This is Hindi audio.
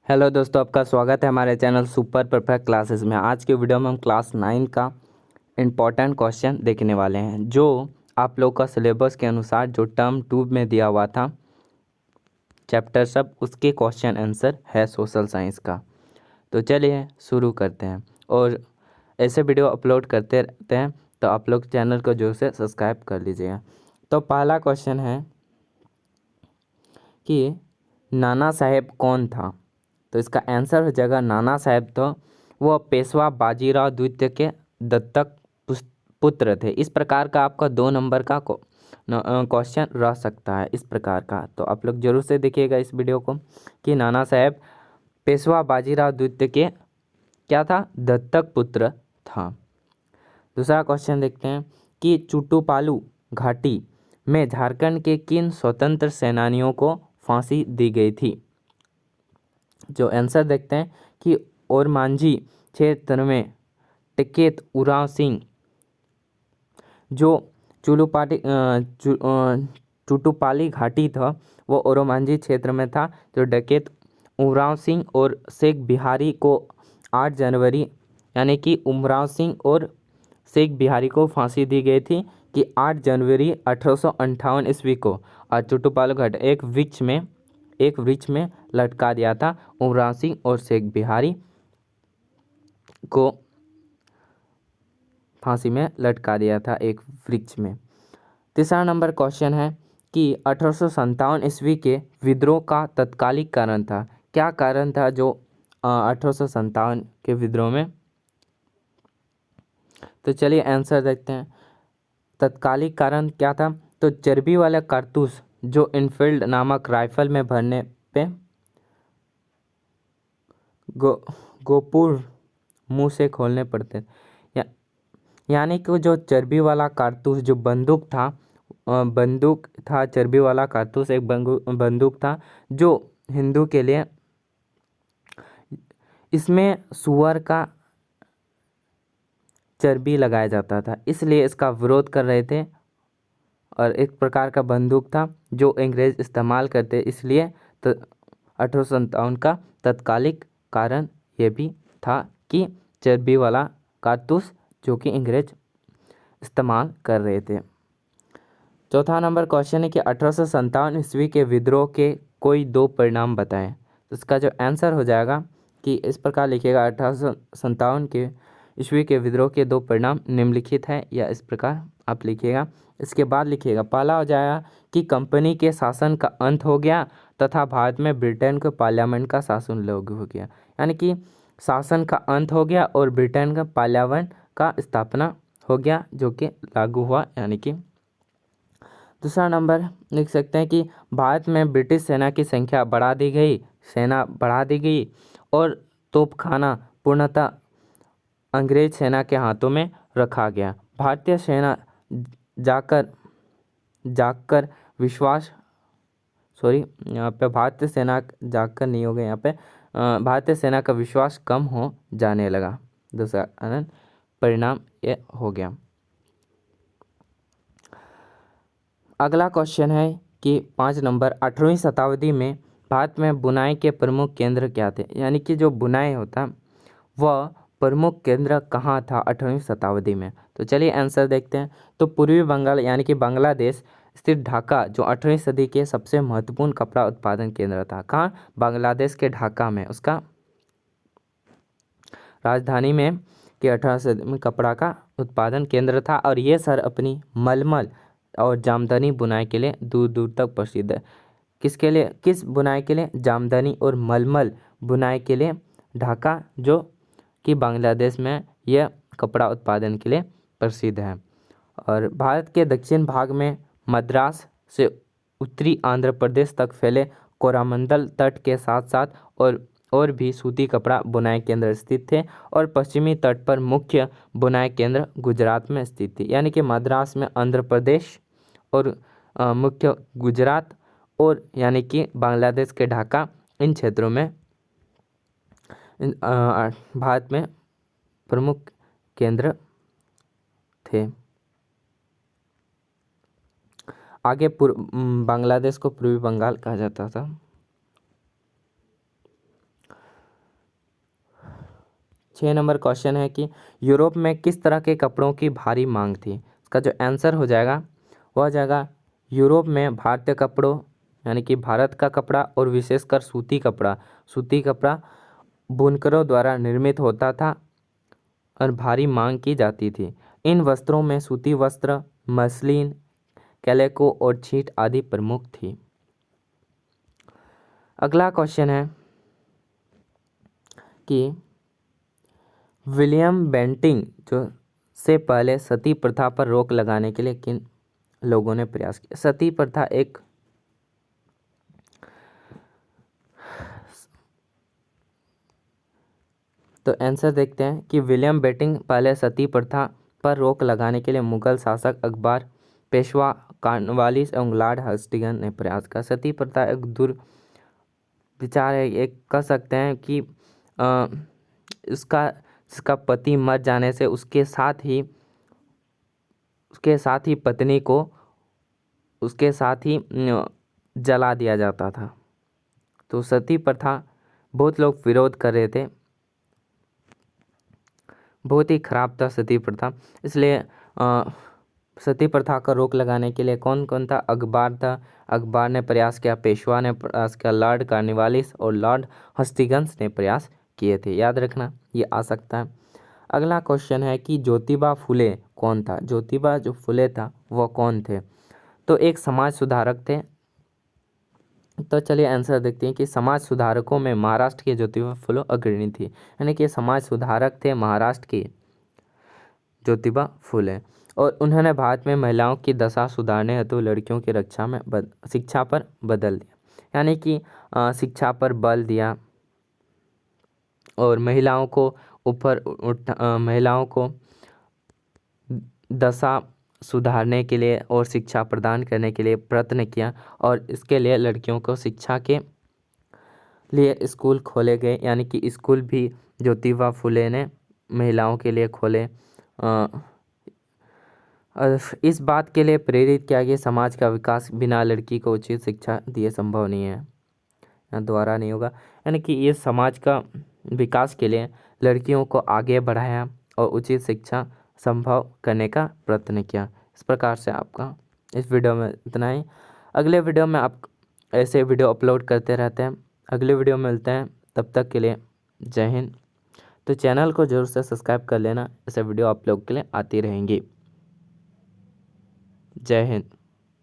हेलो दोस्तों, आपका स्वागत है हमारे चैनल सुपर परफेक्ट क्लासेस में। आज के वीडियो में हम क्लास 9 का इम्पोर्टेंट क्वेश्चन देखने वाले हैं, जो आप लोग का सिलेबस के अनुसार जो टर्म 2 में दिया हुआ था चैप्टर सब, उसके क्वेश्चन आंसर है सोशल साइंस का। तो चलिए शुरू करते हैं। और ऐसे वीडियो अपलोड करते रहते हैं, तो आप लोग चैनल को जोर से सब्सक्राइब कर लीजिएगा। तो पहला क्वेश्चन है कि नाना साहेब कौन था। तो इसका आंसर हो जाएगा नाना साहेब। तो वो पेशवा बाजीराव द्वितीय के दत्तक पुत्र थे। इस प्रकार का आपका 2 नंबर का क्वेश्चन रह सकता है इस प्रकार का। तो आप लोग जरूर से देखिएगा इस वीडियो को कि नाना साहेब पेशवा बाजीराव द्वितीय के क्या था, दत्तक पुत्र था। दूसरा क्वेश्चन देखते हैं कि चुटुपालू घाटी में झारखंड के किन स्वतंत्र सेनानियों को फांसी दी गई थी। जो आंसर देखते हैं कि ओरमांझी क्षेत्र में टिकेत उरांव सिंह, जो चुटुपाली घाटी था वो ओरमांझी क्षेत्र में था। जो डकैत उमराव सिंह और शेख बिहारी को 8 जनवरी यानी कि उमराव सिंह और शेख बिहारी को फांसी दी गई थी कि 8 जनवरी 1858 ईस्वी को। और चुटुपालू घाटी एक वृक्ष में लटका दिया था उमराव सिंह और शेख बिहारी को, फांसी में लटका दिया था एक वृक्ष में। तीसरा नंबर क्वेश्चन है कि 1857 ईस्वी के विद्रोह का तत्कालिक कारण था। क्या कारण था जो 1857 के विद्रोह में। तो चलिए आंसर देखते हैं। तत्कालिक कारण क्या था, तो चर्बी वाला कारतूस जो इनफील्ड नामक राइफल में भरने पे गोपुर मुंह से खोलने पड़ते या, यानी कि जो चर्बी वाला कारतूस जो बंदूक था चर्बी वाला कारतूस एक बंदूक था जो हिंदू के लिए, इसमें सुअर का चर्बी लगाया जाता था, इसलिए इसका विरोध कर रहे थे। और एक प्रकार का बंदूक था जो अंग्रेज इस्तेमाल करते, इसलिए तो 1857 का तत्कालिक कारण ये भी था कि चर्बी वाला कारतूस जो कि अंग्रेज इस्तेमाल कर रहे थे। चौथा नंबर क्वेश्चन है कि 1857 ईस्वी के विद्रोह के कोई 2 परिणाम बताएं। तो इसका जो आंसर हो जाएगा कि इस प्रकार लिखिएगा, 1857 के ईस्वी के विद्रोह के 2 परिणाम निम्नलिखित है, या इस प्रकार आप लिखिएगा। इसके बाद लिखिएगा, पहला हो जाएगा कि कंपनी के शासन का अंत हो गया तथा भारत में ब्रिटेन के पार्लियामेंट का शासन लागू हो गया। यानी कि शासन का अंत हो गया और ब्रिटेन का पार्लियामेंट का स्थापना हो गया, जो कि लागू हुआ। यानी कि दूसरा नंबर लिख सकते हैं कि भारत में ब्रिटिश सेना की संख्या बढ़ा दी गई और तोपखाना पूर्णतः अंग्रेज सेना के हाथों में रखा गया। भारतीय सेना जाकर विश्वास सॉरी यहाँ पे भारतीय सेना जाकर नहीं हो गया, यहाँ पे भारतीय सेना का विश्वास कम हो जाने लगा। दूसरा परिणाम ये हो गया। अगला क्वेश्चन है कि 5 नंबर 18वीं शताब्दी में भारत में बुनाई के प्रमुख केंद्र क्या थे। यानी कि जो बुनाई होता वह प्रमुख केंद्र कहाँ था 18वीं शताब्दी में। तो चलिए आंसर देखते हैं। तो पूर्वी बंगाल यानी कि बांग्लादेश स्थित ढाका जो 18वीं सदी के सबसे महत्वपूर्ण कपड़ा उत्पादन केंद्र था। कहाँ, बांग्लादेश के ढाका में, उसका राजधानी में कि 18वीं सदी में कपड़ा का उत्पादन केंद्र था। और ये शहर अपनी मलमल और जामदानी बुनाई के लिए दूर दूर तक प्रसिद्ध है। किसके लिए, किस बुनाई के लिए, जामदानी और मलमल बुनाई के लिए ढाका जो कि बांग्लादेश में यह कपड़ा उत्पादन के लिए प्रसिद्ध है। और भारत के दक्षिण भाग में मद्रास से उत्तरी आंध्र प्रदेश तक फैले कोरामंडल तट के साथ साथ और भी सूती कपड़ा बुनाई केंद्र स्थित थे। और पश्चिमी तट पर मुख्य बुनाई केंद्र गुजरात में स्थित थी। यानी कि मद्रास में आंध्र प्रदेश और मुख्य गुजरात और यानी कि बांग्लादेश के ढाका, इन क्षेत्रों में भारत में प्रमुख केंद्र थे। आगे बांग्लादेश को पूर्वी बंगाल कहा जाता था। 6 नंबर क्वेश्चन है कि यूरोप में किस तरह के कपड़ों की भारी मांग थी। इसका जो आंसर हो जाएगा वह हो जाएगा यूरोप में भारतीय कपड़ों यानी कि भारत का कपड़ा और विशेषकर सूती कपड़ा बुनकरों द्वारा निर्मित होता था और भारी मांग की जाती थी। इन वस्त्रों में सूती वस्त्र, मसलिन, कैलेको और छीट आदि प्रमुख थी। अगला क्वेश्चन है कि विलियम बेंटिंग जो से पहले सती प्रथा पर रोक लगाने के लिए किन लोगों ने प्रयास किया। सती प्रथा एक तो आंसर देखते हैं कि विलियम बेंटिंग पहले सती प्रथा पर रोक लगाने के लिए मुगल शासक अकबर, पेशवा कॉर्नवालिस एवं लॉर्ड हस्टिंगस ने प्रयास किया। सती प्रथा एक दुर्विचार है, एक कह सकते हैं कि इसका पति मर जाने से उसके साथ ही पत्नी को उसके साथ ही जला दिया जाता था। तो सती प्रथा बहुत लोग विरोध कर रहे थे, बहुत ही खराब था सती प्रथा। इसलिए सती प्रथा का रोक लगाने के लिए कौन कौन था। अकबर था, अकबर ने प्रयास किया, पेशवा ने प्रयास किया, लॉर्ड कॉर्नवालिस और लॉर्ड हस्टिंगस ने प्रयास किए थे। याद रखना ये आ सकता है। अगला क्वेश्चन है कि ज्योतिबा फुले कौन था। ज्योतिबा जो फुले था वह कौन थे। तो एक समाज सुधारक थे। तो चलिए आंसर देखते हैं कि समाज सुधारकों में महाराष्ट्र के ज्योतिबा फुले अग्रणी थी। यानी कि समाज सुधारक थे महाराष्ट्र के ज्योतिबा फुले और उन्होंने भारत में महिलाओं की दशा सुधारने हेतु लड़कियों की रक्षा में शिक्षा पर बदल दिया। यानी कि शिक्षा पर बल दिया और महिलाओं को दशा सुधारने के लिए और शिक्षा प्रदान करने के लिए प्रयत्न किया और इसके लिए लड़कियों को शिक्षा के लिए स्कूल खोले गए। यानी कि स्कूल भी ज्योतिबा फुले ने महिलाओं के लिए खोले। इस बात के लिए प्रेरित किया कि समाज का विकास बिना लड़की को उचित शिक्षा दिए संभव नहीं है, द्वारा नहीं होगा। यानी कि ये समाज का विकास के लिए लड़कियों को आगे बढ़ाया और उचित शिक्षा संभव करने का प्रयत्न किया। इस प्रकार से आपका इस वीडियो में इतना ही। अगले वीडियो में आप ऐसे वीडियो अपलोड करते रहते हैं। अगले वीडियो में मिलते हैं, तब तक के लिए जय हिंद। तो चैनल को जरूर से सब्सक्राइब कर लेना, ऐसे वीडियो आप लोग के लिए आती रहेंगी। जय हिंद।